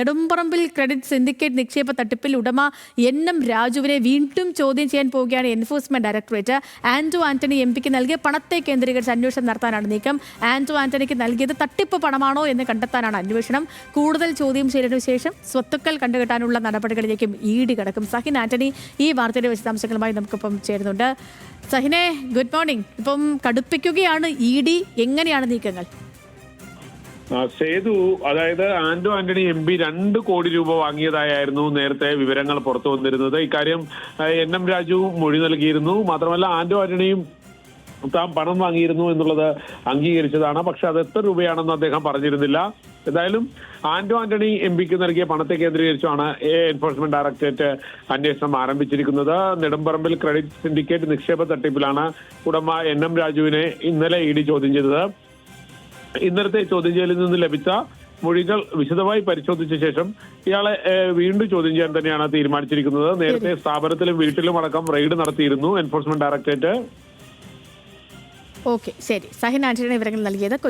Nedumparambil credit syndicate നിക്ഷേപ തട്ടിപ്പിൽ ഉടമ എൻ.എം. രാജുവിനെ വീണ്ടും ചോദ്യം ചെയ്യാൻ പോവുകയാണ് എൻഫോഴ്സ്മെന്റ് ഡയറക്ടറേറ്റ്. ആന്റോ ആന്റണി എംപിക്ക് നൽകിയ പണത്തെ കേന്ദ്രീകരിച്ച് അന്വേഷണം നടത്താനാണ് നീക്കം. ആന്റോ ആന്റണിക്ക് നൽകിയത് തട്ടിപ്പ് പണമാണോ എന്ന് കണ്ടെത്താനാണ് അന്വേഷണം. കൂടുതൽ ചോദ്യം ചെയ്യലിനു ശേഷം സ്വത്തുക്കൾ കണ്ടുകെട്ടാനുള്ള നടപടികളിലേക്കും ഇഡി കടക്കും. സഹിൻ ആന്റണി ഈ വാർത്തയുടെ വിശദാംശങ്ങളുമായി നമുക്കിപ്പം ചേരുന്നുണ്ട്. സഹിനെ, ഗുഡ് മോർണിംഗ്. ഇപ്പം കടുപ്പിക്കുകയാണ് ഇഡി. എങ്ങനെയാണ് നീക്കങ്ങൾ? സേതു, അതായത് ആന്റോ ആന്റണി എം.പി 2 കോടി രൂപ വാങ്ങിയതായിരുന്നു നേരത്തെ വിവരങ്ങൾ പുറത്തു വന്നിരുന്നത്. ഇക്കാര്യം എൻ.എം. രാജു മൊഴി നൽകിയിരുന്നു. മാത്രമല്ല ആന്റോ ആന്റണിയും താൻ പണം വാങ്ങിയിരുന്നു എന്നുള്ളത് അംഗീകരിച്ചതാണ്. പക്ഷെ അത് എത്ര രൂപയാണെന്ന് അദ്ദേഹം പറഞ്ഞിരുന്നില്ല. എന്തായാലും ആന്റോ ആന്റണി എം.പിക്ക് നൽകിയ പണത്തെ കേന്ദ്രീകരിച്ചാണ് എൻഫോഴ്സ്മെന്റ് ഡയറക്ടറേറ്റ് അന്വേഷണം ആരംഭിച്ചിരിക്കുന്നത്. നെടുമ്പറമ്പിൽ ക്രെഡിറ്റ് സിൻഡിക്കേറ്റ് നിക്ഷേപ തട്ടിപ്പിലാണ് ഉടമ എൻ.എം. രാജുവിനെ ഇന്നലെ ഇഡി ചോദ്യം ചെയ്തത്. ഇന്നലത്തെ ചോദ്യം ചെയ്യലിൽ നിന്ന് ലഭിച്ച മൊഴികൾ വിശദമായി പരിശോധിച്ച ശേഷം ഇയാളെ വീണ്ടും ചോദ്യം ചെയ്യാൻ തന്നെയാണ് തീരുമാനിച്ചിരിക്കുന്നത്. നേരത്തെ സ്ഥാപനത്തിലും വീട്ടിലും അടക്കം റെയ്ഡ് നടത്തിയിരുന്നു എൻഫോഴ്സ്മെന്റ് ഡയറക്ടറേറ്റ്. ഓക്കെ, ശരി. സഹിൻ ആന്റണിയുടെ വിവരങ്ങൾ നൽകിയത്